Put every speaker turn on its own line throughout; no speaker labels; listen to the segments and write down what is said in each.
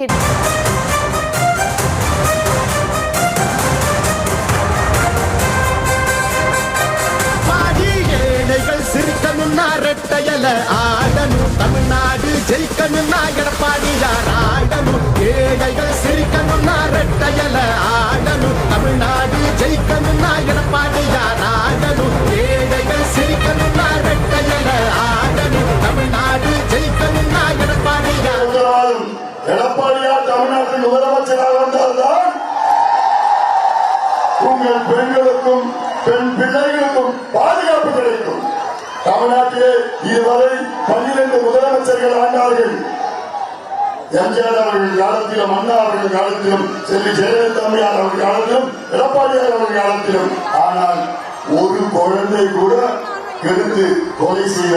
சிரிக்கணும்னா ரெட்டையல ஆடணும், தமிழ்நாடு ஜெயிக்கணும்னா எடப்பாடியார் ஆடணும். ஏழைகள் சிரிக்கணும்னா ரெட்டையல ஆடணும், தமிழ்நாடு ஜெயிக்கணும்னா எடப்பாடியார் ஆடணும். ஏழைகள் சிரிக்கணும்னா ரெட்டையல ஆடணும், தமிழ்நாடு ஜெயிக்கணும்னா எடப்பாடியார்.
எடப்பாடியார் தமிழ்நாட்டில் முதலமைச்சராக வந்தால்தான் உங்கள் பெண்களுக்கும் பெண் பிள்ளைகளுக்கும் பாதுகாப்பு கிடைக்கும். தமிழ்நாட்டிலே இதுவரை 12 முதலமைச்சர்கள் ஆண்டார்கள். எம்ஜிஆர் அவர்கள் காலத்திலும், அண்ணா அவர்கள் காலத்திலும், செல்வி ஜெயலலிதா அம்மையார் அவர்கள் காலத்திலும், எடப்பாடியார் அவர்கள் காலத்திலும். ஆனால் ஒரு குழந்தை கூட கெடுத்து கொலை செய்ய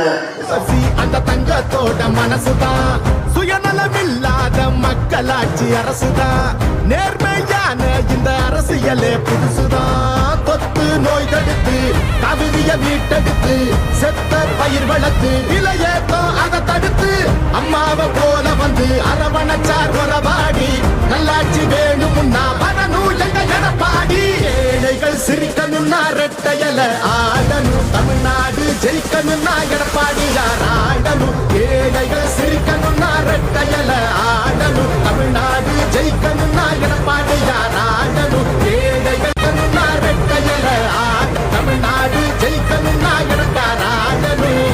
அந்த தங்கத்தோட மனசுதான், சுயநலமில்லாத மக்களாட்சி அரசுதான், நேர்மையான இந்த அரசியலே புதுசுதான். தொத்து நோய் தடுத்து, கவிதைய மீட்டெடுத்து, செத்த பயிர் வளர்த்து, இளையேத்தம் அதை தடுத்து, அம்மாவை போல வந்து அரவணைச்சார் உறவாடி. நல்லாட்சி வேணும்னா வரணும் எங்க எடப்பாடி. ஏழைகள் சிரிக்கணும்னா ரெட்டையல ஆடணும், தமிழ்நாடு ஜெயிக்கணும்னா எடப்பாடியார் ஆடணும். ஏழைகள் சிரிக்கணும்னா ரெட்டையல ஆடணும், தமிழ்நாடு ஜெயிக்கணும்னா எடப்பாடியார் ஆடணும். ஏழைகள் ரெட்டையல ஆட, தமிழ்நாடு ஜெயிக்கணும்னா எடப்பாடியார் ஆடணும்.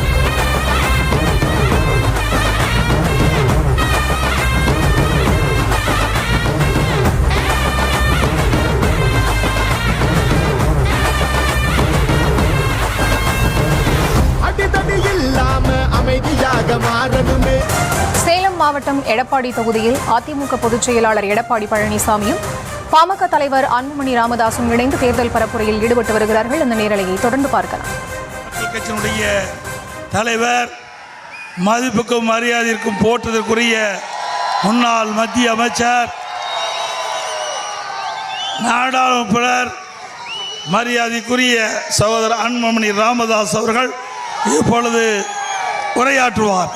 சேலம் மாவட்டம் எடப்பாடி தொகுதியில் அதிமுக பொதுச் செயலாளர் எடப்பாடி பழனிசாமியும் பாமக தலைவர் அன்புமணி ராமதாசும் இணைந்து தேர்தல் பரப்புரையில் ஈடுபட்டு வருகிறார்கள். இந்த நேரலையை தொடர்ந்து பார்க்கலாம்.
கட்சியினுடைய தலைவர், மதிப்புக்கும் மரியாதைக்கும் போற்றதற்குரிய முன்னாள் மத்திய அமைச்சர், நாடாளுமன்ற மரியாதைக்குரிய சகோதரர் அன்புமணி ராமதாஸ் அவர்கள் இப்பொழுது உரையாற்றுவார்.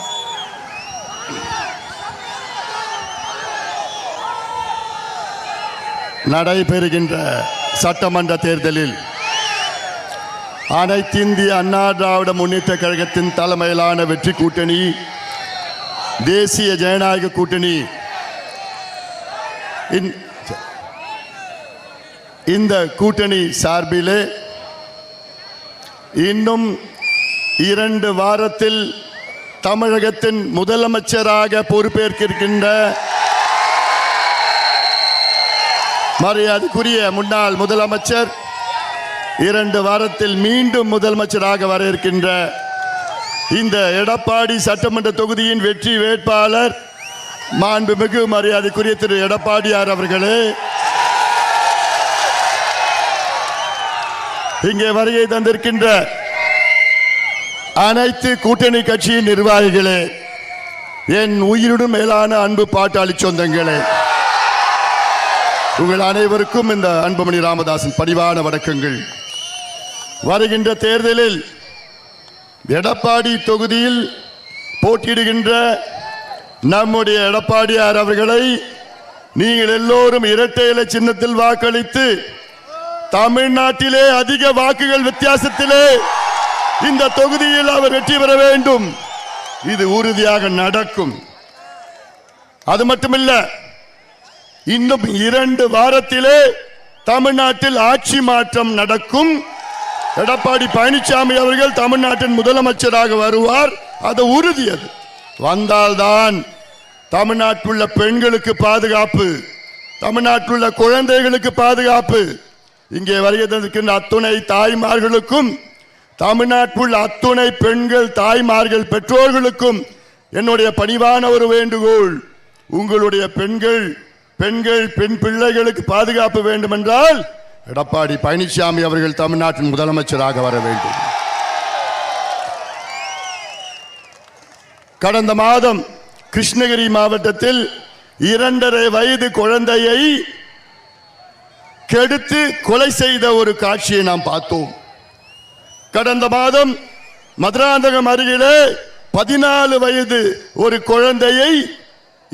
நடைபெறுகின்ற சட்டமன்ற தேர்தலில் அனைத்து இந்திய அண்ணா திராவிட முன்னேற்ற கழகத்தின் தலைமையிலான வெற்றி கூட்டணி, தேசிய ஜனநாயக கூட்டணி இந்த கூட்டணி சார்பிலே இன்னும் 2 வாரத்தில் தமிழகத்தின் முதலமைச்சராக பொறுப்பேற்கின்ற மரியாதைக்குரிய முன்னாள் முதலமைச்சர், 2 வாரத்தில் மீண்டும் முதலமைச்சராக வர இருக்கின்ற இந்த எடப்பாடி சட்டமன்ற தொகுதியின் வெற்றி வேட்பாளர் மாண்புமிகு மரியாதைக்குரிய திரு எடப்பாடியார் அவர்களே, இங்கே வருகை தந்திருக்கின்ற அனைத்து கூட்டணி கட்சியின் நிர்வாகிகளே, என் உயிருடன் மேலான அன்பு பாட்டாளி சொந்தங்களே, உங்கள் அனைவருக்கும் இந்த அன்புமணி ராமதாசின் பணிவான வணக்கங்கள். வருகின்ற தேர்தலில் எடப்பாடி தொகுதியில் போட்டியிடுகின்ற நம்முடைய எடப்பாடியார் அவர்களை நீங்கள் எல்லோரும் இரட்டை இலை சின்னத்தில் வாக்களித்து தமிழ்நாட்டிலே அதிக வாக்குகள் வித்தியாசத்திலே இந்த தொகுதியில் அவர் வெற்றி பெற வேண்டும். இது உறுதியாக நடக்கும். அது மட்டுமல்ல, இன்னும் 2 வாரத்திலே தமிழ்நாட்டில் ஆட்சி மாற்றம் நடக்கும். எடப்பாடி பழனிசாமி அவர்கள் தமிழ்நாட்டின் முதலமைச்சராக வருவார். அது உறுதி. அது வந்தால்தான் தமிழ்நாட்டில் உள்ள பெண்களுக்கு பாதுகாப்பு, தமிழ்நாட்டில் உள்ள குழந்தைகளுக்கு பாதுகாப்பு. இங்கே வருகை தந்திருக்கின்ற அத்துணை தாய்மார்களுக்கும், தமிழ்நாட்டில் அத்துணை பெண்கள் தாய்மார்கள் பெற்றோர்களுக்கும் என்னுடைய பணிவான ஒரு வேண்டுகோள். உங்களுடைய பெண்கள் பெண் பிள்ளைகளுக்கு பாதுகாப்பு வேண்டும் என்றால் எடப்பாடி பழனிசாமி அவர்கள் தமிழ்நாட்டின் முதலமைச்சராக வர வேண்டும். கடந்த மாதம் கிருஷ்ணகிரி மாவட்டத்தில் 2.5 வயது குழந்தையை கெடுத்து கொலை செய்த ஒரு காட்சியை நாம் பார்த்தோம். கடந்த மாதம் மதுராந்தகம் அருகிலே 14 வயது ஒரு குழந்தையை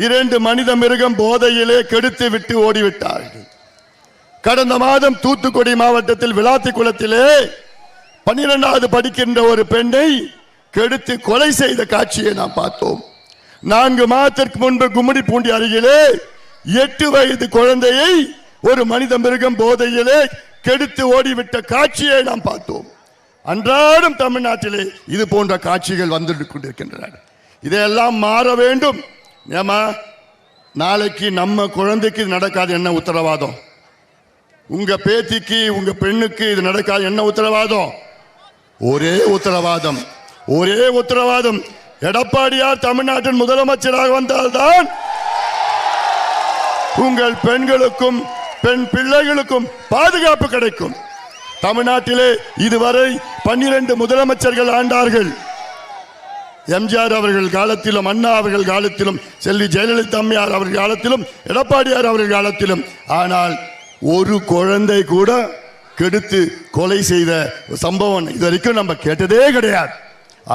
2 மனித மிருகம் போதையிலே கெடுத்து விட்டு ஓடிவிட்டார்கள். கடந்த மாதம் தூத்துக்குடி மாவட்டத்தில் விளாத்திக்குளத்திலே 12வது படிக்கின்ற ஒரு பெண்ணை கெடுத்து கொலை செய்த காட்சியை நாம் பார்த்தோம். 4 மாதத்திற்கு முன்பு கும்மிடிப்பூண்டி அருகிலே 8 வயது குழந்தையை ஒரு மனித மிருகம் போதையிலே கெடுத்து ஓடிவிட்ட காட்சியை நாம் பார்த்தோம். அன்றாடம் தமிழ்நாட்டிலே இது போன்ற காட்சிகள் வந்து கொண்டிருக்கின்றன. இதையெல்லாம் மாற வேண்டும். ஏமா நாளைக்கு நம்ம குழந்தைக்கு இது நடக்காது என்ன உத்தரவாதம்? உங்க பேத்திக்கு உங்க பெண்ணுக்கு இது நடக்காது என்ன உத்தரவாதம்? ஒரே உத்தரவாதம், ஒரே உத்தரவாதம். எடப்பாடியார் தமிழ்நாட்டின் முதலமைச்சராக வந்தால்தான் உங்கள் பெண்களுக்கும் பெண் பிள்ளைகளுக்கும் பாதுகாப்பு கிடைக்கும். தமிழ்நாட்டிலே இதுவரை 12 முதலமைச்சர்கள் ஆண்டார்கள். எம்ஜிஆர் அவர்கள் காலத்திலும், அண்ணா அவர்கள் காலத்திலும், செல்வி ஜெயலலிதா அம்மையார் அவர்கள் காலத்திலும், எடப்பாடியார் அவர்கள் காலத்திலும். ஆனால் ஒரு குழந்தை கூட கெடுத்து கொலை செய்த சம்பவம் இதுவரைக்கும் நம்ம கேட்டதே கிடையாது.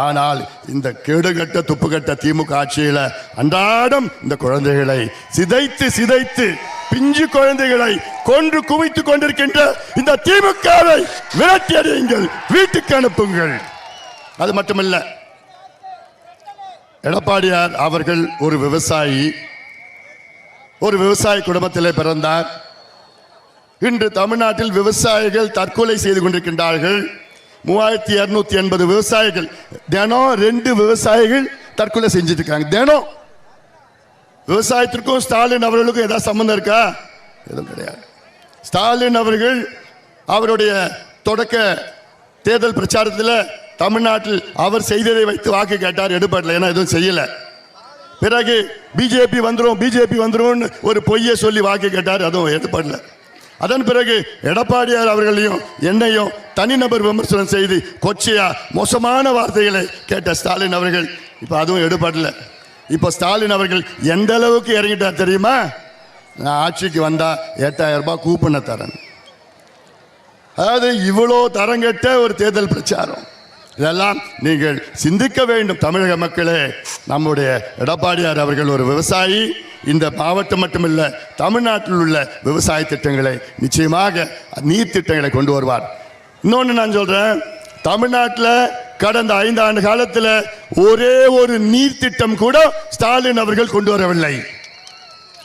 ஆனால் இந்த கேடுகட்ட துப்புக்கட்ட திமுக ஆட்சியில அன்றாடம் இந்த குழந்தைகளை சிதைத்து சிதைத்து பிஞ்சு குழந்தைகளை கொன்று குவித்துக் கொண்டிருக்கின்ற இந்த திமுகவை விரட்டி அடியுங்கள், வீட்டுக்கு அனுப்புங்கள். அது மட்டுமல்ல, எடப்பாடியார் அவர்கள் ஒரு விவசாயி, ஒரு விவசாய குடும்பத்திலே பிறந்தார். இன்று தமிழ்நாட்டில் விவசாயிகள் தற்கொலை செய்து கொண்டிருக்கின்றார்கள். 3280 விவசாயிகள் தினம் 2 விவசாயிகள் தற்கொலை செஞ்சுட்டு இருக்காங்க. தினம் விவசாயத்திற்கும் ஸ்டாலின் அவர்களுக்கும் ஏதாவது சம்பந்தம் இருக்கா? எதுவும் கிடையாது. ஸ்டாலின் அவர்கள் அவருடைய தொடக்க தேர்தல் பிரச்சாரத்தில் தமிழ்நாட்டில் அவர் செய்ததை வைத்து வாக்கு கேட்டார், எடுபடல, ஏன்னா எதுவும் செய்யல. பிறகு பிஜேபி வந்துரும் பிஜேபி வந்துரும் ஒரு பொய்யை சொல்லி வாக்கு கேட்டார், அதுவும் எடுபடல. அதன் பிறகு எடப்பாடியார் அவர்களையும் என்னையும் தனிநபர் விமர்சனம் செய்து கொச்சையா மோசமான வார்த்தைகளை கேட்ட ஸ்டாலின் அவர்கள் இப்ப அதுவும் எடுபடல. இப்ப ஸ்டாலின் அவர்கள் எந்த அளவுக்கு இறங்கிட்டார் தெரியுமா? நான் ஆட்சிக்கு வந்தா 8000 ரூபாய் கூப்பனை தரேன். அதாவது இவ்வளோ தரங்கெட்ட ஒரு தேர்தல் பிரச்சாரம். இதெல்லாம் நீங்கள் சிந்திக்க வேண்டும் தமிழக மக்களே. நம்முடைய எடப்பாடியார் அவர்கள் ஒரு விவசாயி. இந்த மாவட்டம் மட்டுமல்ல, தமிழ்நாட்டில் உள்ள விவசாய திட்டங்களை நிச்சயமாக நீர் திட்டங்களை கொண்டு வருவார். இன்னொன்று நான் சொல்றேன், தமிழ்நாட்டில் கடந்த 5 ஆண்டு காலத்தில் ஒரே ஒரு நீர் திட்டம் கூட ஸ்டாலின் அவர்கள் கொண்டு வரவில்லை.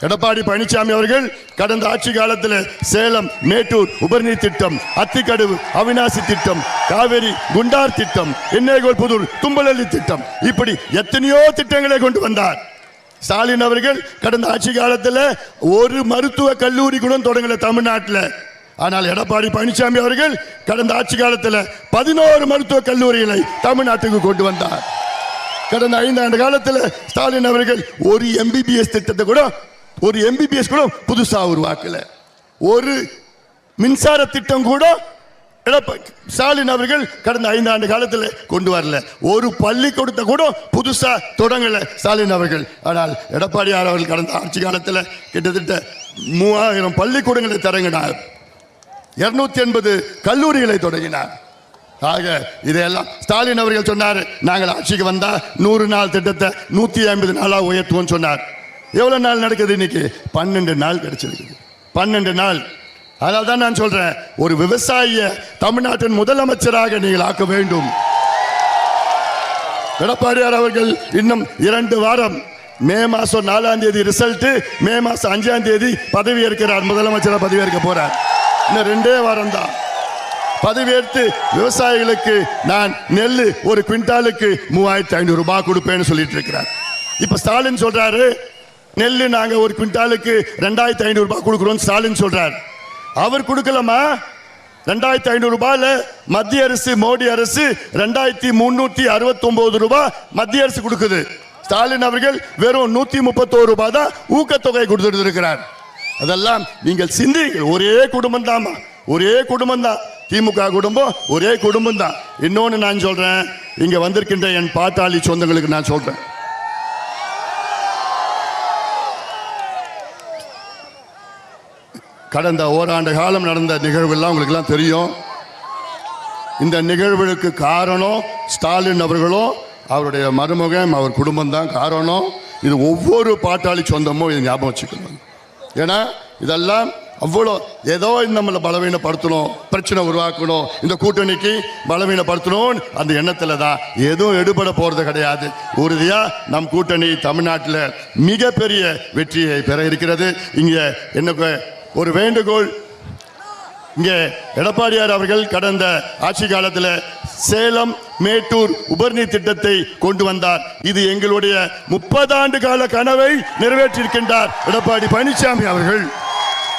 எடப்பாடி பழனிசாமி அவர்கள் கடந்த ஆட்சி காலத்தில் சேலம் மேட்டூர் உபரிநீர் திட்டம், அத்திக்கடவு அவிநாசி திட்டம், காவேரி குண்டார் திட்டம், எண்ணேகோல் புதூர் தும்பலள்ளி திட்டம், இப்படி எத்தனையோ திட்டங்களை கொண்டு வந்தார். ஸ்டாலின் அவர்கள் கடந்த ஆட்சி காலத்தில் ஒரு மருத்துவ கல்லூரி கூட தொடங்கல தமிழ்நாட்டில். ஆனால் எடப்பாடி பழனிசாமி அவர்கள் கடந்த ஆட்சி காலத்தில் 11 மருத்துவ கல்லூரிகளை தமிழ்நாட்டுக்கு கொண்டு வந்தார். கடந்த 5 ஆண்டு காலத்தில் ஸ்டாலின் அவர்கள் ஒரு எம்பிபிஎஸ் திட்டத்தை கூட புதுசா உருவாக்கல. ஒரு மின்சார திட்டம் கூட ஸ்டாலின் அவர்கள் கடந்த 5 ஆண்டு காலத்தில் கொண்டு வரல. ஒரு பள்ளிக்கூடத்தை கூட புதுசா தொடங்கல ஸ்டாலின் அவர்கள். ஆனால் எடப்பாடியார் அவர்கள் கடந்த ஆட்சி காலத்தில் கிட்டத்தட்ட 3000 பள்ளிக்கூடங்களை தொடங்கினார், 280 கல்லூரிகளை தொடங்கினார். ஆக இதையெல்லாம் ஸ்டாலின் அவர்கள் சொன்னார், நாங்கள் ஆட்சிக்கு வந்தா 100 நாள் திட்டத்தை 150 நாளா உயர்த்துவோம் சொன்னார். எவ்வளவு நாள் நடக்குது? இன்னைக்கு 12 நாள் கிடைச்சிருக்கு. 12 நாள். அதனால தான் நான் சொல்றேன், ஒரு விவசாயிய தமிழ்நாட்டின் முதலமைச்சராக நீங்கள் ஆக்க வேண்டும். எடப்பாடியார் அவர்கள் இன்னும் 2 வாரம், மே மாசம் 4ஆம் தேதி ரிசல்ட், மே மாசம் 5ஆம் தேதி பதவி ஏற்கிறார், முதலமைச்சராக பதவி ஏற்க போறார். இன்னும் 2 வாரம் தான் பதவியேற்று விவசாயிகளுக்கு நான் நெல் ஒரு குவிண்டாலுக்கு 3500 ரூபாய் கொடுப்பேன்னு சொல்லிட்டு இருக்கிறார். இப்ப ஸ்டாலின் சொல்றாரு, நெல் நாங்க ஒரு குவிண்டாலுக்கு 2500 ரூபாய் கொடுக்கிறோம் ஸ்டாலின் சொல்றார். அவர் கொடுக்கலாமா? 2500 ரூபாயில மத்திய அரசு, மோடி அரசு 2369 ரூபாய் மத்திய அரசு கொடுக்குது. ஸ்டாலின் அவர்கள் வெறும் 131 ரூபாய் தான் ஊக்கத்தொகை கொடுத்துட்டு இருக்கிறார். அதெல்லாம் நீங்கள் சிந்திங்கள். ஒரே குடும்பம் தான், ஒரே குடும்பம் தான் திமுக குடும்பம், ஒரே குடும்பம் தான். இன்னொன்னு நான் சொல்றேன், இங்க வந்திருக்கின்ற என் பாட்டாளி சொந்தங்களுக்கு நான் சொல்றேன், கடந்த ஓராண்டு காலம் நடந்த நிகழ்வுகள்லாம் உங்களுக்கு எல்லாம் தெரியும். இந்த நிகழ்வுகளுக்கு காரணம் ஸ்டாலின் அவர்களும் அவருடைய மருமகன், அவர் குடும்பம் தான் காரணம். இது ஒவ்வொரு பாட்டாளி சொந்தமும் இது ஞாபகம் வச்சுக்கணும். ஏன்னா இதெல்லாம் அவ்வளோ ஏதோ நம்மளை பலவீனப்படுத்தணும், பிரச்சனை உருவாக்கணும், இந்த கூட்டணிக்கு பலவீனப்படுத்தணும் அந்த எண்ணத்தில் தான் எதுவும் எடுபட போகிறது கிடையாது. உறுதியாக நம் கூட்டணி தமிழ்நாட்டில் மிகப்பெரிய வெற்றியை பெற இருக்கிறது. இங்கே எனக்கு ஒரு வேண்டுகோள், இங்கே எடப்பாடியார் அவர்கள் கடந்த ஆட்சி காலத்தில் சேலம் மேட்டூர் உபரிநீர் திட்டத்தை கொண்டு வந்தார். இது எங்களுடைய 30 ஆண்டு கால கனவை நிறைவேற்றியிருக்கின்றார் எடப்பாடி பழனிசாமி அவர்கள்.